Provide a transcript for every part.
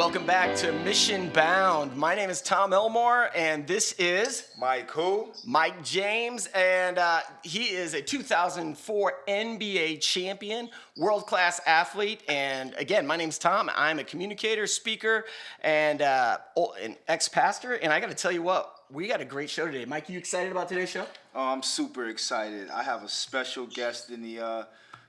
Welcome back to Mission Bound. My name is Tom Elmore, and this is Mike who? Mike James, and he is a 2004 NBA champion, world-class athlete. And again, my name's Tom. I'm a communicator, speaker, and an ex-pastor. And I got to tell you what, we got a great show today. Mike, you excited about today's show? Oh, I'm super excited. I have a special guest in the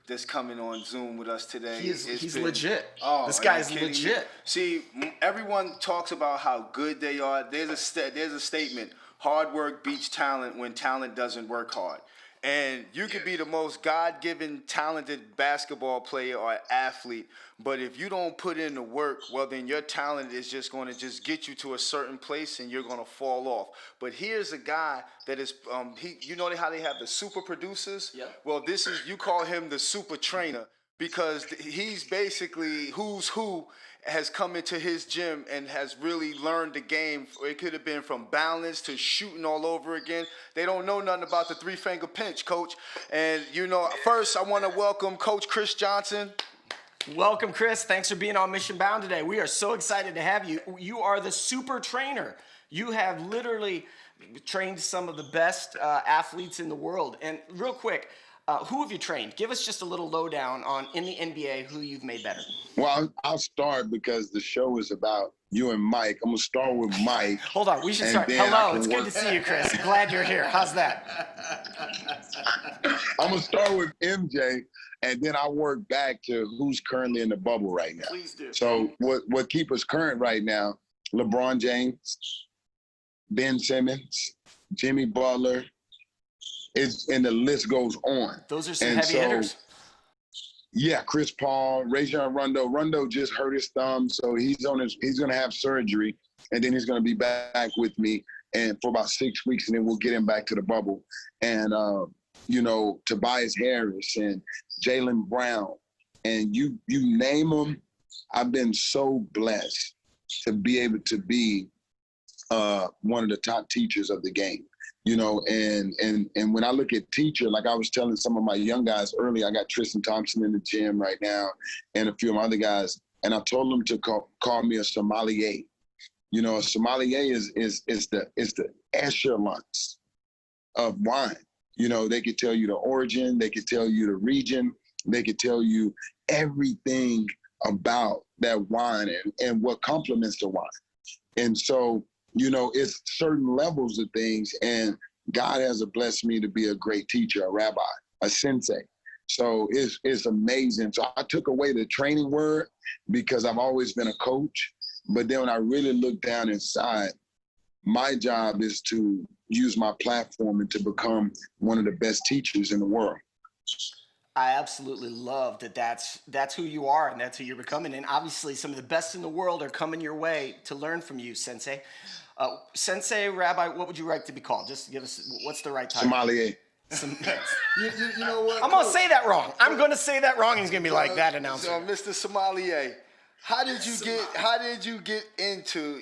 that's coming on Zoom with us today. He's legit. Oh, this guy's legit. Me? See, everyone talks about how good they are. There's a statement: hard work beats talent when talent doesn't work hard. And you could be the most God-given, talented basketball player or athlete, but if you don't put in the work, well, then your talent is just going to just get you to a certain place, and you're going to fall off. But here's a guy that is, you know how they have the super producers? Yeah. Well, you call him the super trainer because he's basically who's who has come into his gym and has really learned the game. It could have been from balance to shooting all over again. They don't know nothing about the three-finger pinch, Coach. And, first I want to welcome Coach Chris Johnson. Welcome, Chris. Thanks for being on Mission Bound today. We are so excited to have you. You are the super trainer. You have literally trained some of the best athletes in the world. And real quick, who have you trained? Give us just a little lowdown on, in the NBA, who you've made better. Well, I'll start because the show is about you and Mike. I'm going to start with Mike. Hold on. We should start. Hello. It's good to see you, Chris. Glad you're here. How's that? I'm going to start with MJ, and then I'll work back to who's currently in the bubble right now. Please do. So what keep us current right now, LeBron James, Ben Simmons, Jimmy Butler, and the list goes on. Those are some heavy hitters. Yeah, Chris Paul, Rajon Rondo. Rondo just hurt his thumb, so he's going to have surgery, and then he's going to be back with me and for about 6 weeks, and then we'll get him back to the bubble. And Tobias Harris and Jaylen Brown, and you name them. I've been so blessed to be able to be one of the top teachers of the game. And when I look at teacher, like I was telling some of my young guys earlier, I got Tristan Thompson in the gym right now and a few of my other guys, and I told them to call me a sommelier. A sommelier is the echelons of wine. They could tell you the origin, they could tell you the region, they could tell you everything about that wine and what complements the wine. And so, it's certain levels of things, and God has blessed me to be a great teacher, a rabbi, a sensei. So it's amazing. So I took away the training word because I've always been a coach. But then when I really look down inside, my job is to use my platform and to become one of the best teachers in the world. I absolutely love that that's who you are and that's who you're becoming. And obviously some of the best in the world are coming your way to learn from you, Sensei. Sensei, Rabbi, what would you like to be called? Just give us, what's the right title? Sommelier. You know what? I'm going to say that wrong. I'm going to say that wrong. He's going to be like that announcer. So, Mr. Sommelier, how did you get into,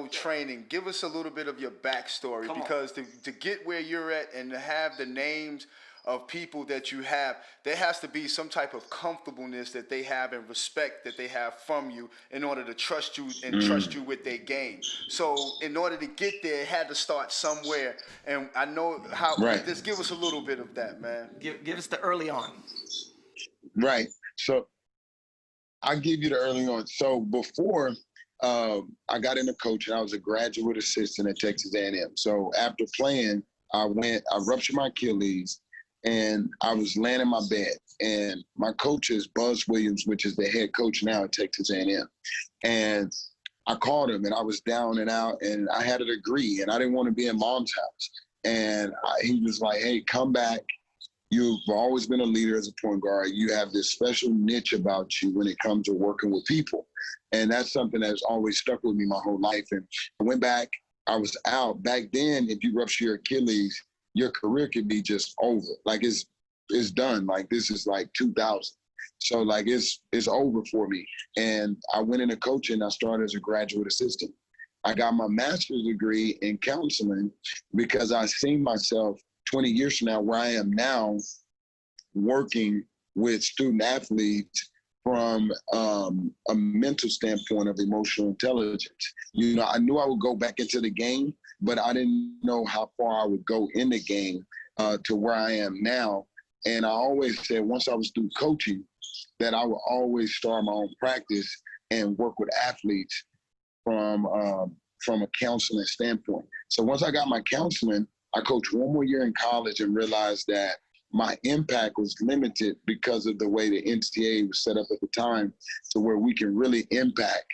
training? Give us a little bit of your backstory because to get where you're at and to have the names of people that you have, there has to be some type of comfortableness that they have and respect that they have from you in order to trust you and trust you with their game. So in order to get there, it had to start somewhere. And I know how, just give us a little bit of that, man. Give us the early on. Right. So I'll give you the early on. So before I got into coaching, I was a graduate assistant at Texas A&M. So after playing, I ruptured my Achilles, and I was laying in my bed, and my coach is Buzz Williams, which is the head coach now at Texas A&M. And I called him, and I was down and out, and I had a degree, and I didn't want to be in mom's house. And he was like, hey, come back. You've always been a leader as a point guard. You have this special niche about you when it comes to working with people. And that's something that's always stuck with me my whole life. And I went back. I was out. Back then, if you rupture your Achilles, your career could be just over. Like it's done. Like this is like 2000. So like it's over for me. And I went into coaching. I started as a graduate assistant. I got my master's degree in counseling because I seen myself 20 years from now where I am now working with student athletes from a mental standpoint of emotional intelligence. You know, I knew I would go back into the game, but I didn't know how far I would go in the game to where I am now. And I always said once I was through coaching that I would always start my own practice and work with athletes from a counseling standpoint. So once I got my counseling, I coached one more year in college and realized that my impact was limited because of the way the NCAA was set up at the time to where we can really impact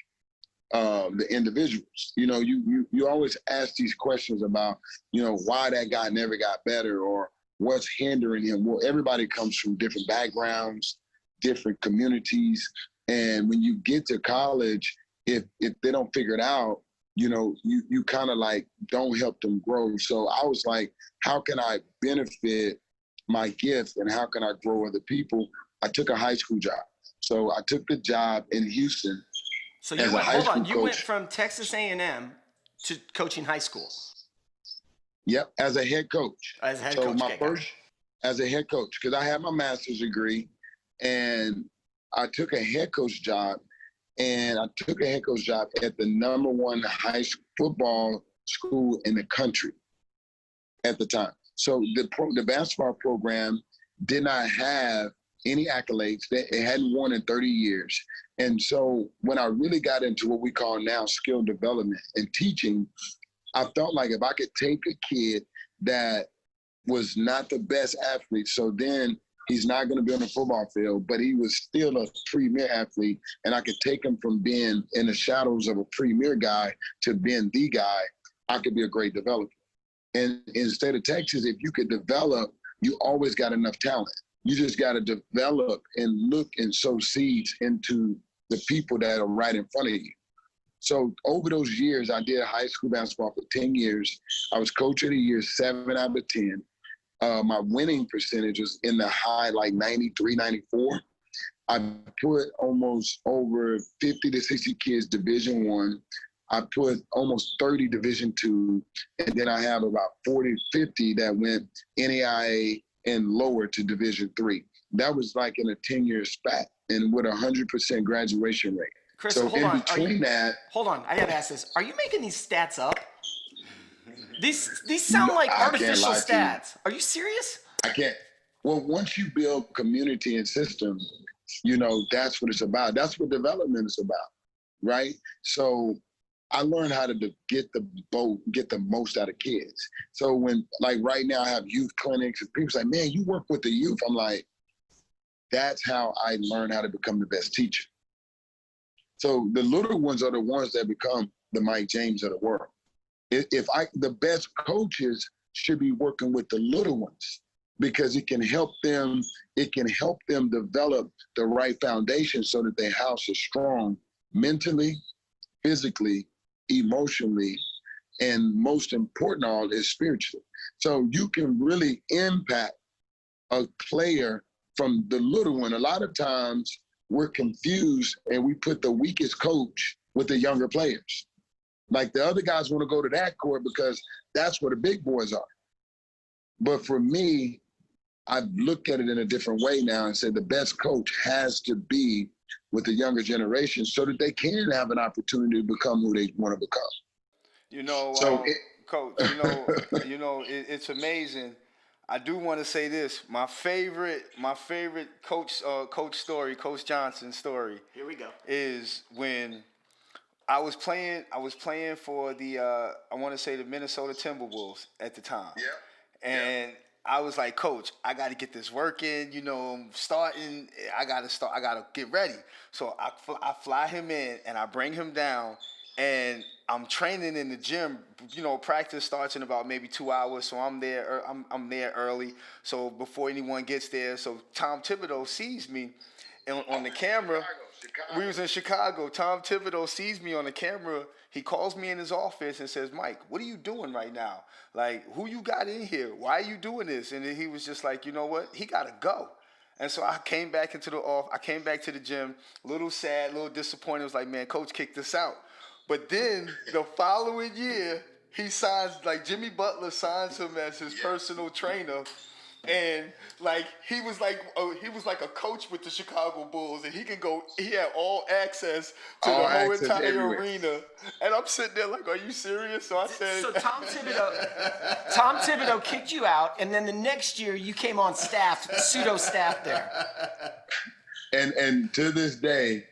the individuals. You know, you always ask these questions about, you know, why that guy never got better or what's hindering him. Well, everybody comes from different backgrounds, different communities. And when you get to college, if they don't figure it out, you know, you kind of like don't help them grow. So I was like, how can I benefit my gift and how can I grow other people? I took a high school job. So I took the job in Houston. So you went, hold on, you went from Texas A&M to coaching high school. Yep, as a head coach. As a head so coach. my first, as a head coach, because I had my master's degree and I took a head coach job. And I took a head coach job at the #1 high school football school in the country at the time. So the basketball program did not have any accolades. It hadn't won in 30 years. And so when I really got into what we call now skill development and teaching, I felt like if I could take a kid that was not the best athlete, so then he's not going to be on the football field, but he was still a premier athlete, and I could take him from being in the shadows of a premier guy to being the guy, I could be a great developer. And in the state of Texas, if you could develop, you always got enough talent. You just got to develop and look and sow seeds into the people that are right in front of you. So over those years, I did high school basketball for 10 years. I was coach of the year 7 out of 10. My winning percentage was in the high, like 93, 94. I put almost over 50 to 60 kids Division I. I put almost 30 Division II, and then I have about 40, 50 that went NAIA and lower to Division III. That was like in a 10-year spat and with a 100% graduation rate. Chris, so hold in on. between Hold on, I gotta ask this. Are you making these stats up? These sound like artificial stats. Are you serious? I can't. Well, once you build community and system, you know, that's what it's about. That's what development is about, right? So I learned how to get the most out of kids. So when, like right now I have youth clinics and people say, man, you work with the youth. I'm like, that's how I learned how to become the best teacher. So the little ones are the ones that become the Mike James of the world. The best coaches should be working with the little ones because it can help them develop the right foundation so that their house is strong mentally, physically, emotionally, and most important of all is spiritually. So you can really impact a player from the little one. A lot of times we're confused and we put the weakest coach with the younger players. Like the other guys want to go to that court because that's where the big boys are. But for me, I've looked at it in a different way now and said the best coach has to be with the younger generation so that they can have an opportunity to become who they want to become. You know, Coach, it's amazing. I do want to say this. My favorite coach story, Coach Johnson story. Here we go. Is when I was playing for the I want to say the Minnesota Timberwolves at the time. Yeah. And I was like, Coach, I got to get this work in. You know, I'm starting. I got to get ready. So I fly him in and I bring him down. And I'm training in the gym. You know, practice starts in about maybe 2 hours, so I'm there. I'm there early, so before anyone gets there. So Tom Thibodeau sees me on the camera. Chicago. We was in Chicago. Tom Thibodeau sees me on the camera. He calls me in his office and says, "Mike, what are you doing right now? Like, who you got in here? Why are you doing this?" And he was just like, "You know what? He gotta go." And so I came back into the office. I came back to the gym, a little sad, a little disappointed. I was like, "Man, Coach kicked us out." But then the following year, he signs, like Jimmy Butler signs him as his personal trainer. And like he was like a coach with the Chicago Bulls, and he had all access to All the whole access entire everywhere. arena. And I'm sitting there like, are you serious? So I said, So Tom Thibodeau kicked you out, and then the next year you came on staff, pseudo staff there. And to this day,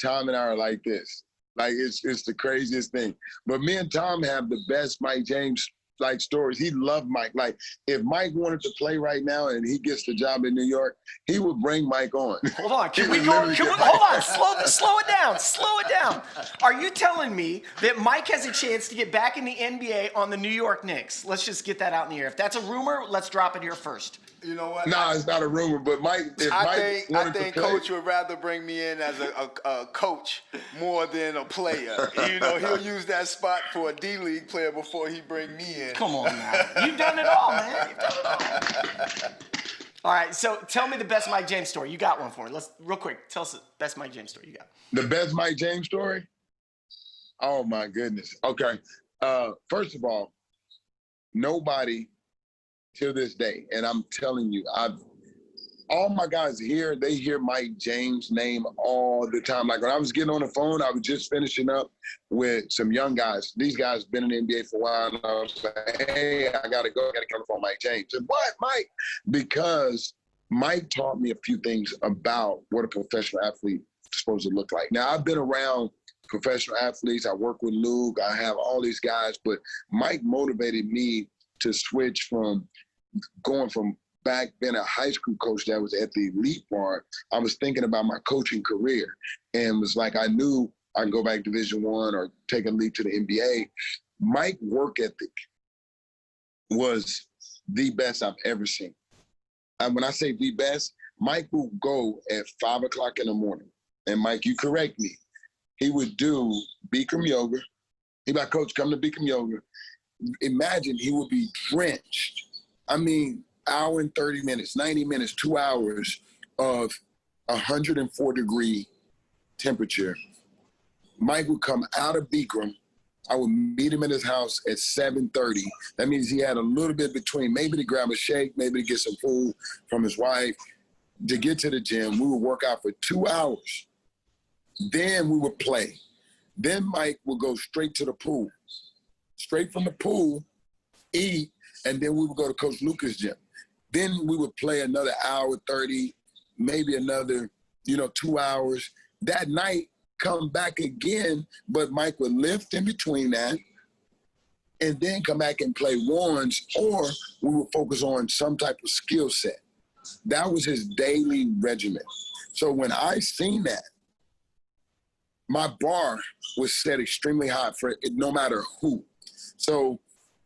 Tom and I are like this. Like it's the craziest thing. But me and Tom have the best Mike James like stories. He loved Mike. Like if Mike wanted to play right now and he gets the job in New York, he would bring Mike on. Hold on, He can we would go? literally Can we, get Mike hold on, slow it down, slow it down. Are you telling me that Mike has a chance to get back in the NBA on the New York Knicks? Let's just get that out in the air. If that's a rumor, let's drop it here first. you know what? Nah, it's not a rumor, but Mike, if I Mike wanted think to play, Coach would rather bring me in as a coach more than a player. You know, he'll use that spot for a D-League player before he bring me in. Come on now. You've done it all, man. You've done it all. All right, so tell me the best Mike James story. You got one for me. Let's real quick. Tell us the best Mike James story you got. the best Mike James story? Oh my goodness. Okay. First of all, nobody till this day, and I'm telling you, all my guys here, they hear Mike James' name all the time. Like when I was getting on the phone, I was just finishing up with some young guys. These guys been in the NBA for a while, and I was like, hey, I gotta go, I gotta come on Mike James. And what, Mike? Because Mike taught me a few things about what a professional athlete is supposed to look like. Now, I've been around professional athletes. I work with Luke. I have all these guys, but Mike motivated me to switch from going from back being a high school coach that was at the elite part. I was thinking about my coaching career and was like, I knew I can go back to Division I or take a leap to the NBA. Mike's work ethic was the best I've ever seen. And when I say the best, Mike will go at 5 o'clock in the morning. And Mike, you correct me. He would do Bikram yoga. He'd be like, Coach, come to Bikram yoga. Imagine he would be drenched. I mean, hour and 30 minutes, 90 minutes, 2 hours of 104-degree temperature. Mike would come out of Bikram. I would meet him at his house at 7:30. That means he had a little bit between, maybe to grab a shake, maybe to get some food from his wife, to get to the gym. We would work out for 2 hours. Then we would play. Then Mike would go straight to the pool. Straight from the pool, eat, and then we would go to Coach Lucas' gym. Then we would play another hour 30, maybe another, 2 hours. That night, come back again, but Mike would lift in between that and then come back and play ones, or we would focus on some type of skill set. That was his daily regimen. So when I seen that, my bar was set extremely high for it, no matter who. So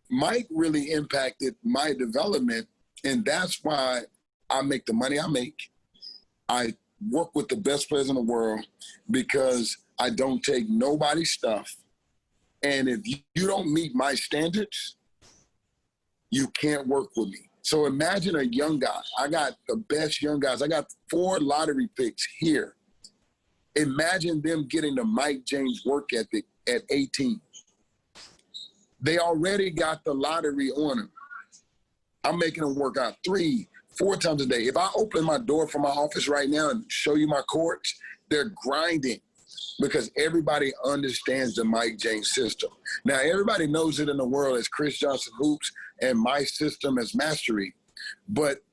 Mike really impacted my development, and that's why I make the money I make. I work with the best players in the world because I don't take nobody's stuff. And if you don't meet my standards, you can't work with me. So imagine a young guy. I got the best young guys. I got 4 lottery picks here. Imagine them getting the Mike James work ethic at 18. They already got the lottery on them. I'm making them work out 3, 4 times a day. If I open my door from my office right now and show you my courts, they're grinding because everybody understands the Mike James system. Now, everybody knows it in the world as Chris Johnson Hoops and my system as Mastery. But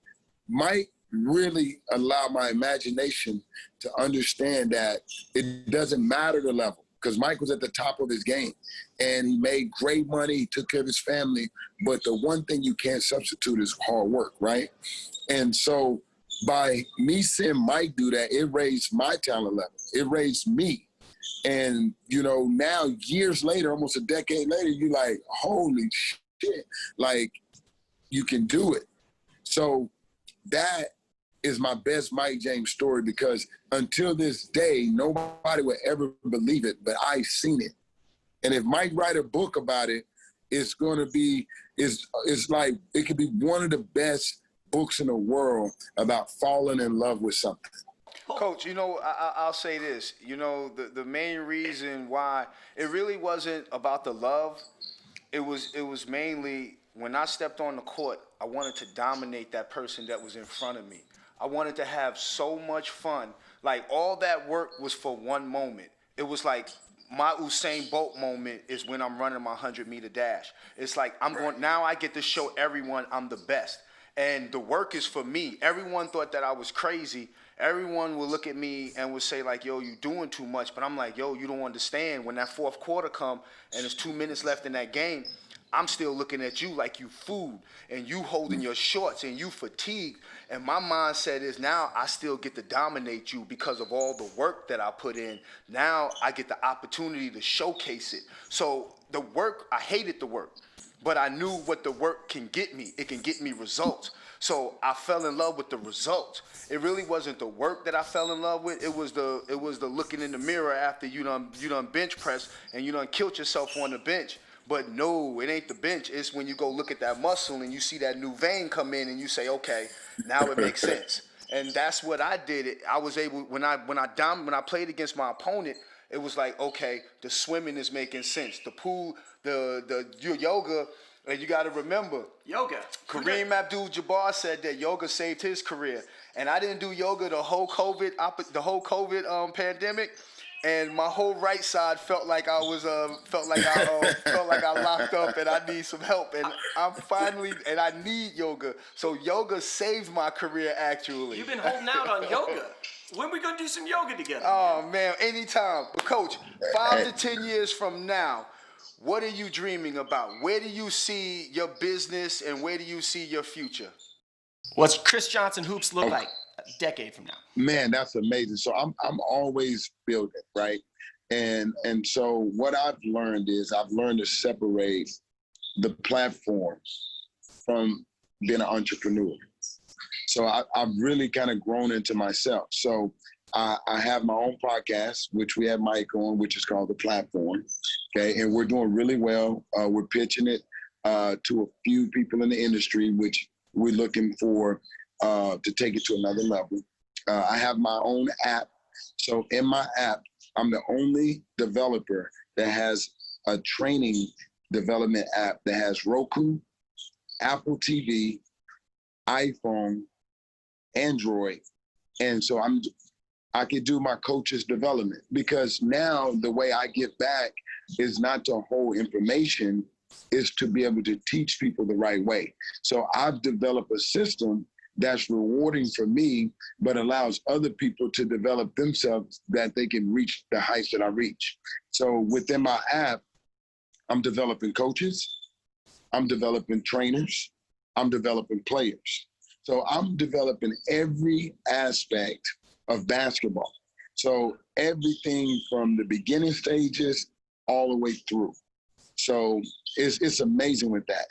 Mike really allowed my imagination to understand that it doesn't matter the level, because Mike was at the top of his game and he made great money, he took care of his family, but the one thing you can't substitute is hard work, right? And so by me seeing Mike do that, it raised my talent level. It raised me. And, now years later, almost a decade later, you're like, holy shit, like you can do it. So that is my best Mike James story, because until this day, nobody would ever believe it, but I seen it. And if Mike write a book about it, it's going to be, it's like, it could be one of the best books in the world about falling in love with something. Coach, I'll say this. The main reason why it really wasn't about the love. It was mainly when I stepped on the court, I wanted to dominate that person that was in front of me. I wanted to have so much fun. Like, all that work was for one moment. It was like my Usain Bolt moment is when I'm running my 100-meter dash. It's like now I get to show everyone I'm the best. And the work is for me. Everyone thought that I was crazy. Everyone would look at me and would say, like, yo, you doing too much. But I'm like, yo, you don't understand. When that fourth quarter come and there's 2 minutes left in that game, I'm still looking at you like you food and you holding your shorts and you fatigued. And my mindset is, now I still get to dominate you because of all the work that I put in. Now I get the opportunity to showcase it. So the work, I hated the work, but I knew what the work can get me. It can get me results. So I fell in love with the results. It really wasn't the work that I fell in love with. It was the looking in the mirror after you done bench press and you done killed yourself on the bench. But no, it ain't the bench. It's when you go look at that muscle and you see that new vein come in and you say, okay, now it makes sense. And that's what I did. I was able, when I played against my opponent, it was like, okay, the swimming is making sense. The pool, your yoga, and you got to remember, yoga. Kareem Abdul-Jabbar said that yoga saved his career, and I didn't do yoga the whole COVID pandemic, and my whole right side felt like I locked up, and I need some help, and I need yoga. So yoga saved my career, actually. You've been holding out on yoga. When we gonna do some yoga together? Oh man, anytime. But Coach, 5 to 10 years from now, what are you dreaming about? Where do you see your business and where do you see your future? What's Chris Johnson Hoops look like a decade from now? Man, that's amazing. So I'm always building, right? And so what I've learned to separate the platform from being an entrepreneur. So I've really kind of grown into myself. So I have my own podcast, which we have Mike on, which is called The Platform. Okay, and we're doing really well. We're pitching it to a few people in the industry, which we're looking for to take it to another level. I have my own app. So in my app, I'm the only developer that has a training development app that has Roku, Apple TV, iPhone, Android. And so I could do my coach's development, because now the way I give back is not to hold information, is to be able to teach people the right way. So I've developed a system that's rewarding for me, but allows other people to develop themselves, that they can reach the heights that I reach. So within my app, I'm developing coaches, I'm developing trainers, I'm developing players. So I'm developing every aspect of basketball. So everything from the beginning stages all the way through. So it's amazing with that.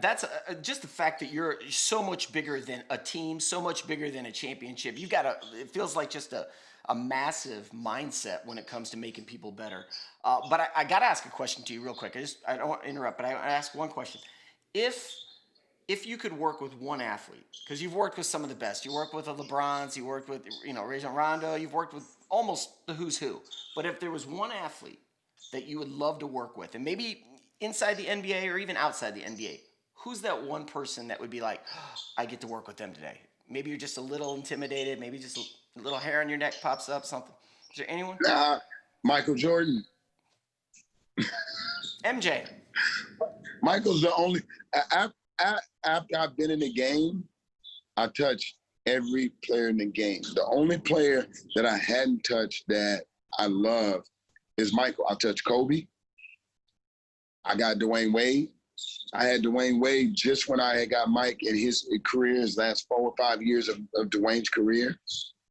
That's just the fact that you're so much bigger than a team, so much bigger than a championship. It feels like just a massive mindset when it comes to making people better. But I got to ask a question to you real quick. I don't want to interrupt, but I ask one question. If you could work with one athlete, because you've worked with some of the best, you worked with the LeBrons, you worked with Rajon Rondo, you've worked with almost the who's who. But if there was one athlete that you would love to work with, and maybe inside the NBA or even outside the NBA, who's that one person that would be like, oh, I get to work with them today? Maybe you're just a little intimidated, maybe just a little hair on your neck pops up, something. Is there anyone? Michael Jordan. MJ. Michael's the only. After I've been in the game, I touched every player in the game. The only player that I hadn't touched that I love is Michael. I touched Kobe. I got Dwayne Wade. I had Dwayne Wade just when I had got Mike in his career, his last 4 or 5 years of Dwayne's career.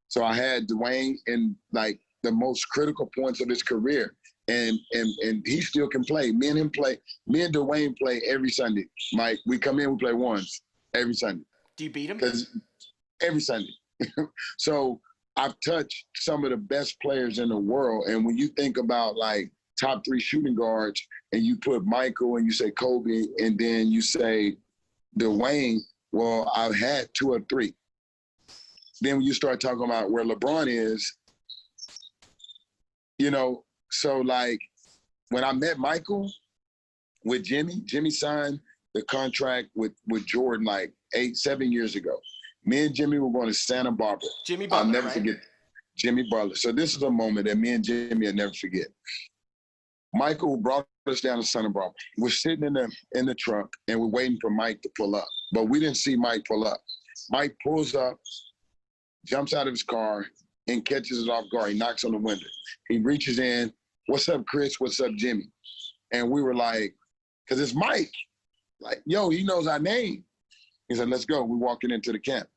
So I had Dwayne in like the most critical points of his career. And he still can play. Me and Dwayne play every Sunday. Mike, we come in, we play once every Sunday. Do you beat him? Every Sunday. So I've touched some of the best players in the world. And when you think about like top 3 shooting guards, and you put Michael and you say Kobe, and then you say Dwayne, well, I've had 2 or 3. Then when you start talking about where LeBron is, so like when I met Michael with Jimmy signed the contract with Jordan like 7 years ago. Me and Jimmy were going to Santa Barbara. Jimmy Butler, I'll never right? forget Jimmy Butler. So this is a moment that me and Jimmy will never forget. Michael brought us down to Santa Barbara. We're sitting in the truck and we're waiting for Mike to pull up. But we didn't see Mike pull up. Mike pulls up, jumps out of his car, and catches us off guard. He knocks on the window. He reaches in, "What's up, Chris? What's up, Jimmy?" And we were like, because it's Mike. Like, yo, he knows our name. He said, "Let's go." We're walking into the camp.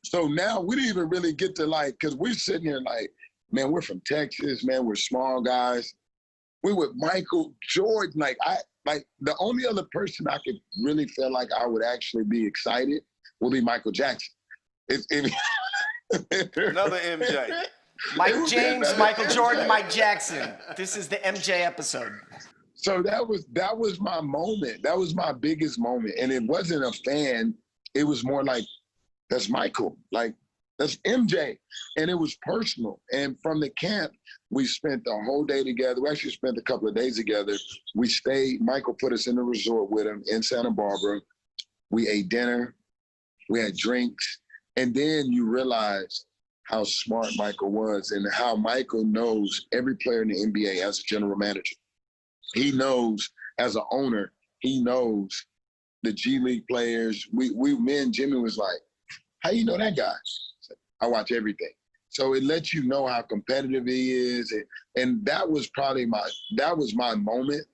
So now we didn't even really get to like, because we're sitting here like, man, we're from Texas, man, we're small guys. We with Michael Jordan. Like the only other person I could really feel like I would actually be excited would be Michael Jackson. Another MJ. Mike James, Michael Jordan, Mike Jackson. This is the MJ episode. So that was my moment. That was my biggest moment. And it wasn't a fan. It was more like, that's Michael. Like, that's MJ. And it was personal. And from the camp, we spent the whole day together. We actually spent a couple of days together. We stayed. Michael put us in the resort with him in Santa Barbara. We ate dinner. We had drinks. And then you realize how smart Michael was and how Michael knows every player in the NBA as a general manager. He knows as an owner, he knows the G League players. Me and Jimmy was like, how you know that guy? I watch everything. So it lets you know how competitive he is. And that was probably my moment.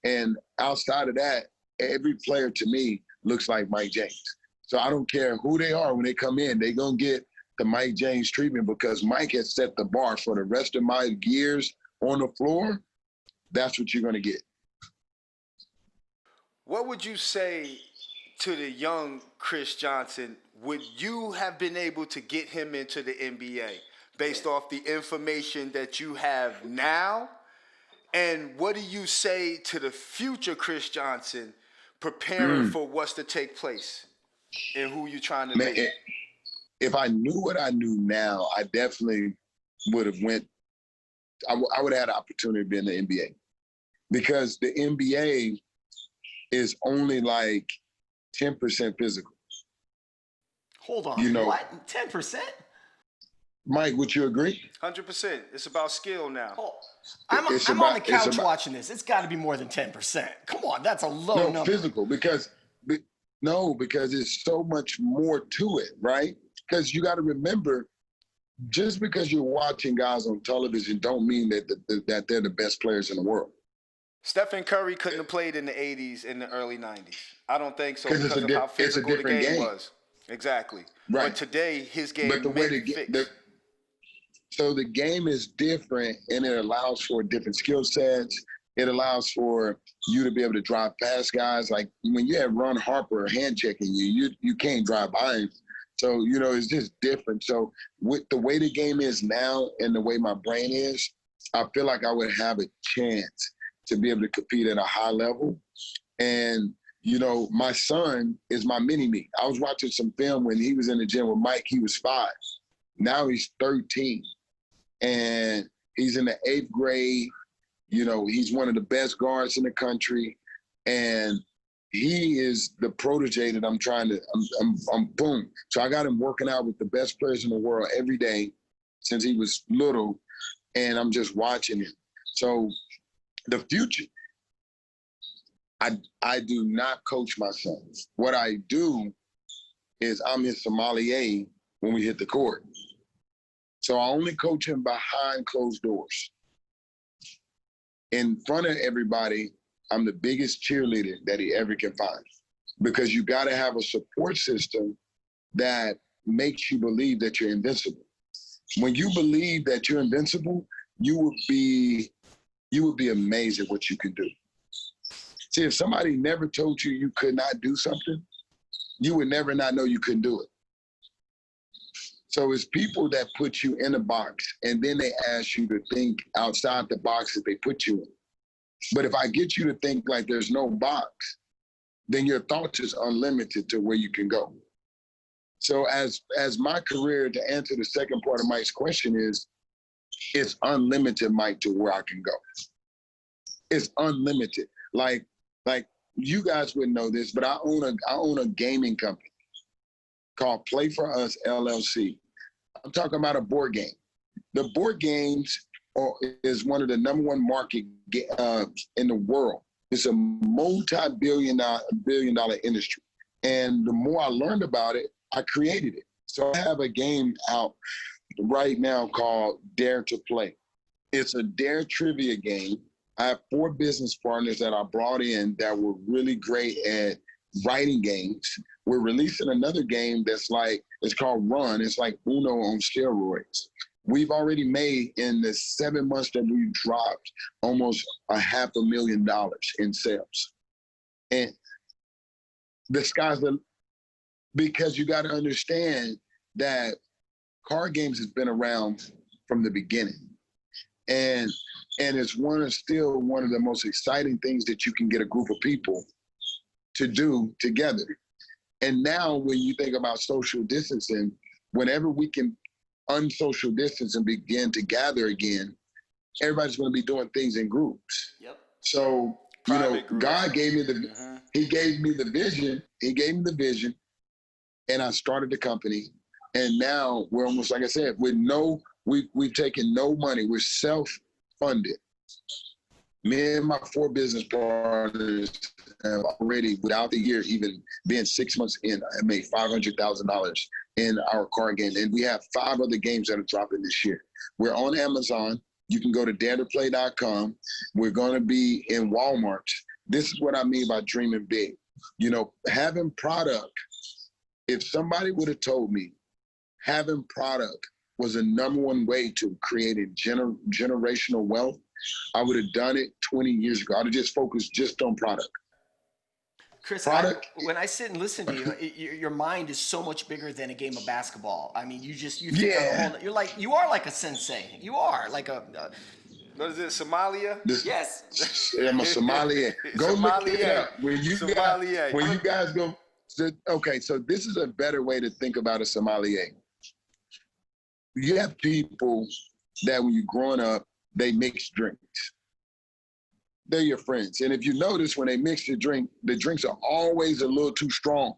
And outside of that, every player to me looks like Mike James. So I don't care who they are when they come in, they're going to get the Mike James treatment because Mike has set the bar for the rest of my years on the floor. That's what you're going to get. What would you say to the young Chris Johnson? Would you have been able to get him into the NBA based off the information that you have now? And what do you say to the future Chris Johnson preparing for what's to take place and who you're trying to make? If I knew what I knew now, I definitely would have I would have had an opportunity to be in the NBA because the NBA is only like 10% physical. Hold on, you know, what? 10%? Mike, would you agree? 100%. It's about skill now. Oh, I'm on the couch watching this. It's got to be more than 10%. Come on, that's a low number. Physical, because it's so much more to it, right? Because you got to remember, just because you're watching guys on television don't mean that they're the best players in the world. Stephen Curry couldn't have played in the 80s and the early 90s. I don't think so because of how it's a physical the different game game was. Exactly. Right. But today, his game so the game is different, and it allows for different skill sets. It allows for you to be able to drive past guys. Like when you have Ron Harper hand checking you can't drive by him. So, it's just different. So with the way the game is now and the way my brain is, I feel like I would have a chance to be able to compete at a high level. And, my son is my mini-me. I was watching some film when he was in the gym with Mike. He was 5. Now he's 13. And he's in the 8th grade. He's one of the best guards in the country. And he is the protege that I'm boom. So I got him working out with the best players in the world every day since he was little, and I'm just watching him. So the future, I do not coach my sons. What I do is I'm his sommelier when we hit the court. So I only coach him behind closed doors. In front of everybody, I'm the biggest cheerleader that he ever can find, because you got to have a support system that makes you believe that you're invincible. When you believe that you're invincible, you would be amazed at what you can do. See, if somebody never told you you could not do something, you would never not know you couldn't do it. So it's people that put you in a box, and then they ask you to think outside the box that they put you in. But if I get you to think like there's no box, then your thoughts is unlimited to where you can go. So as my career, to answer the second part of Mike's question, is it's unlimited, Mike, to where I can go. It's unlimited. Like you guys wouldn't know this, but I own a gaming company called Play For Us LLC. I'm talking about a board game. The board games is one of the #1 market in the world. It's a multi-billion dollar industry. And the more I learned about it, I created it. So I have a game out right now called Dare to Play. It's a Dare trivia game. I have 4 business partners that I brought in that were really great at writing games. We're releasing another game it's called Run. It's like Uno on steroids. We've already made, in the 7 months that we've dropped, almost $500,000 in sales. And the sky's the, because you got to understand that card games has been around from the beginning. And it's still one of the most exciting things that you can get a group of people to do together. And now when you think about social distancing, whenever we can unsocial distance and begin to gather again, everybody's going to be doing things in groups. Yep. So, God gave me He gave me the vision. He gave me the vision, and I started the company. And now we're almost, like I said, we've taken no money. We're self-funded. Me and my 4 business partners have already, without the year even being 6 months in, I made $500,000 in our card game. And we have 5 other games that are dropping this year. We're on Amazon. You can go to daretoplay.com. We're going to be in Walmart. This is what I mean by dreaming big. Having product, if somebody would have told me having product was the #1 way to create a generational wealth, I would have done it 20 years ago. I would have just focused just on product. Chris, when I sit and listen to you, your mind is so much bigger than a game of basketball. I mean, you think on a whole, you are like a sensei. You are like a what is it, Somalia? Yes. I'm a Somalia. Go look it up. When you guys go, okay, so this is a better way to think about a sommelier. You have people that when you're growing up, they mix drinks. They're your friends. And if you notice, when they mix the drinks are always a little too strong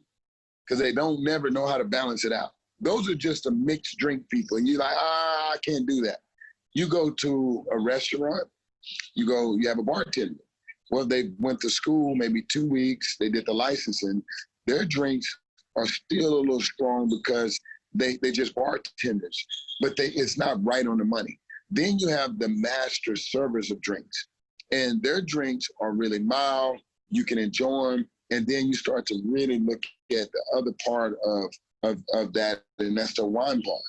because they don't never know how to balance it out. Those are just the mixed drink people. And you're like, I can't do that. You go to a restaurant, you have a bartender. Well, they went to school maybe 2 weeks, they did the licensing. Their drinks are still a little strong because they just bartenders, but it's not right on the money. Then you have the master servers of drinks, and their drinks are really mild. You can enjoy them, and then you start to really look at the other part of that, and that's the wine part.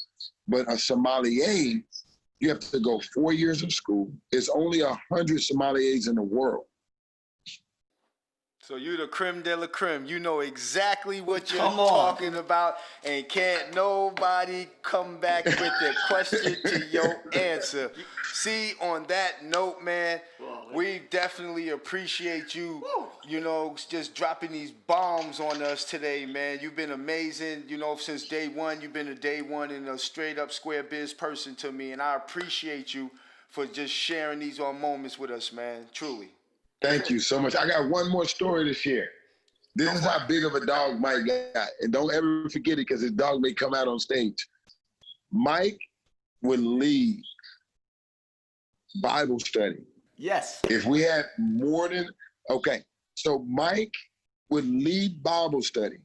But a sommelier, you have to go 4 years of school. There's only 100 sommeliers in the world. So you the creme de la creme. You know exactly what you're talking about, and can't nobody come back with a question to your answer. See, on that note, man, we definitely appreciate you, just dropping these bombs on us today, man. You've been amazing, since day one. You've been a day one and a straight up square biz person to me, and I appreciate you for just sharing these moments with us, man, truly. Thank you so much. I got one more story to share. This is how big of a dog Mike got. And don't ever forget it because his dog may come out on stage. Mike would lead Bible study. Yes. If we had so Mike would lead Bible study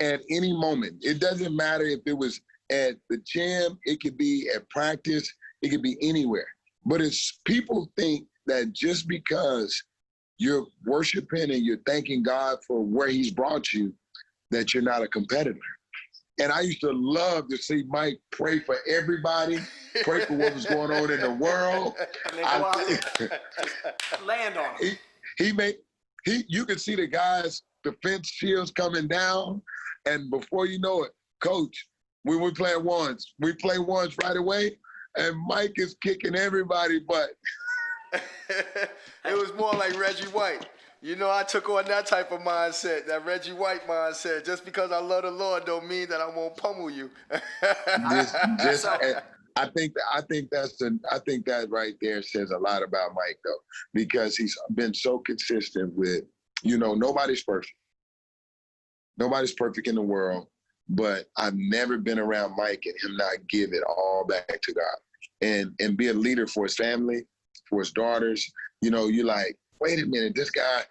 at any moment. It doesn't matter if it was at the gym, it could be at practice, it could be anywhere. But it's people think that just because you're worshiping and you're thanking God for where he's brought you, that you're not a competitor. And I used to love to see Mike pray for everybody, pray for what was going on in the world. Land on him. You could see the guys, the fence shields coming down, and before you know it, coach, when we play ones right away, and Mike is kicking everybody butt. It was more like Reggie White. I took on that type of mindset, that Reggie White mindset. Just because I love the Lord don't mean that I won't pummel you. I think that right there says a lot about Mike, though, because he's been so consistent with You know, nobody's perfect. Nobody's perfect in the world, but I've never been around Mike and him not give it all back to God and be a leader for his family, for his daughters. You know, you're like, wait a minute, this guy,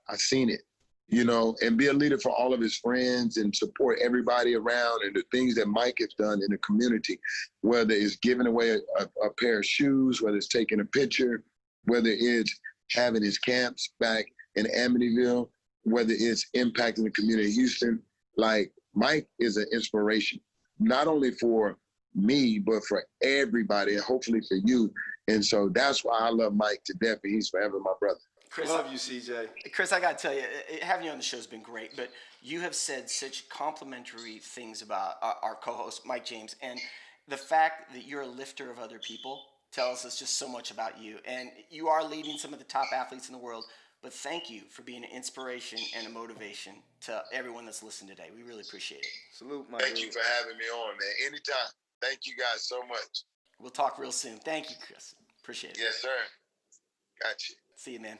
I've seen it, you know, and be a leader for all of his friends and support everybody around and the things that Mike has done in the community, whether it's giving away a pair of shoes, whether it's taking a picture, whether it's having his camps back in Amityville, whether it's impacting the community of Houston. Like, Mike is an inspiration, not only for me, but for everybody, and hopefully for you. And so that's why I love Mike to death, and he's forever my brother. Chris, Love you, CJ. Chris, I got to tell you, having you on the show has been great, but you have said such complimentary things about our co-host, Mike James, and the fact that you're a lifter of other people tells us just so much about you. And you are leading some of the top athletes in the world, but thank you for being an inspiration and a motivation to everyone that's listened today. We really appreciate it. Salute, my Thank dude. you for having me on, man. Anytime. Thank you guys so much. We'll talk real soon. Thank you, Chris. Appreciate it. Yes, sir. Got you. See you, man.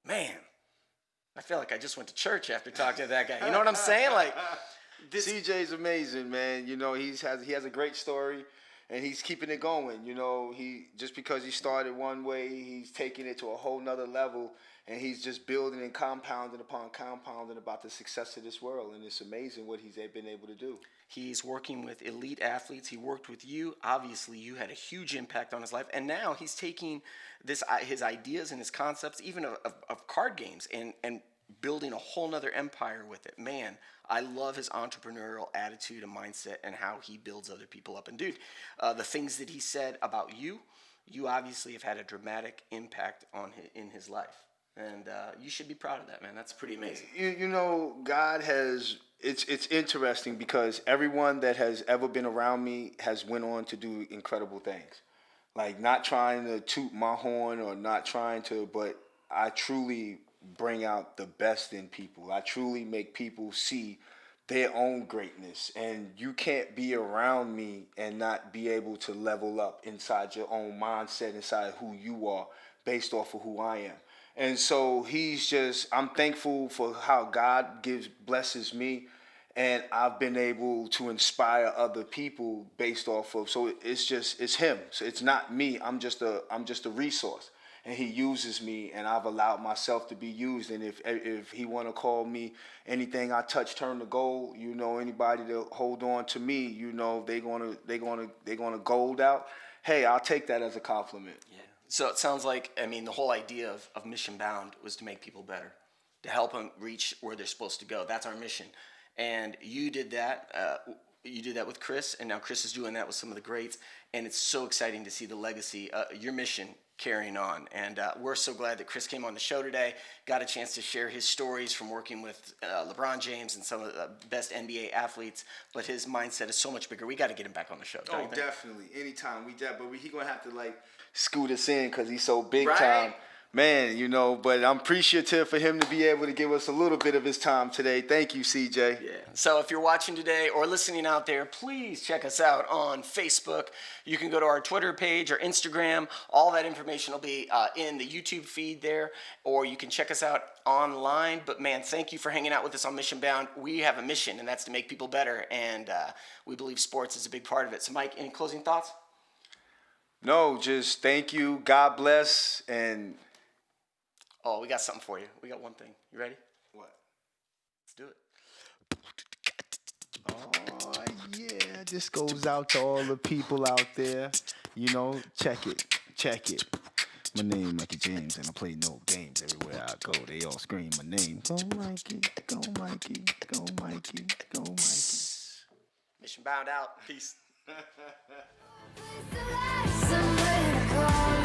Man. I feel like I just went to church after talking to that guy. You know what I'm saying? Like, CJ's amazing, man. You know, he has a great story, and he's keeping it going. You know, he just because he started one way, he's taking it to a whole nother level, and he's just building and compounding upon compounding about the success of this world. And it's amazing what he's been able to do. he's working with elite athletes. He worked with you. Obviously, you had a huge impact on his life. And now he's taking his ideas and his concepts, even of card games, and building a whole nother empire with it. Man, I love his entrepreneurial attitude and mindset and how he builds other people up. And dude, the things that he said about you, you obviously have had a dramatic impact in his life. And you should be proud of that, man. That's pretty amazing. You know, God has, it's interesting because everyone that has ever been around me has went on to do incredible things. Like, not trying to toot my horn or not trying to, but I truly bring out the best in people. I truly make people see their own greatness. And you can't be around me and not be able to level up inside your own mindset, inside who you are, based off of who I am. And so I'm thankful for how God blesses me, and I've been able to inspire other people based off of, so it's him. So it's not me. I'm just a resource. And he uses me, and I've allowed myself to be used. And if he want to call me anything I touch turn to gold, you know, anybody to hold on to me, you know, they're gonna gold out. Hey, I'll take that as a compliment. Yeah. So it sounds like, I mean, the whole idea of Mission Bound was to make people better, to help them reach where they're supposed to go. That's our mission. And you did that. You did that with Chris, and now Chris is doing that with some of the greats. And it's so exciting to see the legacy, your mission carrying on. And we're so glad that Chris came on the show today, got a chance to share his stories from working with LeBron James and some of the best NBA athletes. But his mindset is so much bigger. We got to get him back on the show. Oh, definitely. Anytime. But he going to have to, like, scoot us in because he's so big time. Right. Man, you know, but I'm appreciative for him to be able to give us a little bit of his time today. Thank you, CJ. Yeah. So if you're watching today or listening out there, please check us out on Facebook. You can go to our Twitter page or Instagram. All that information will be in the YouTube feed there, or you can check us out online. But man, thank you for hanging out with us on Mission Bound. We have a mission, and that's to make people better, and we believe sports is a big part of it. So Mike, any closing thoughts? No, just thank you. God bless. And oh, we got something for you. We got one thing. You ready? what? Let's do it. Oh, yeah. This goes out to all the people out there. You know, check it. My name Mikey James, and I play no games everywhere I go. They all scream my name. Go Mikey, go Mikey, go Mikey, go Mikey. Mission Bound out. Peace. Somewhere to call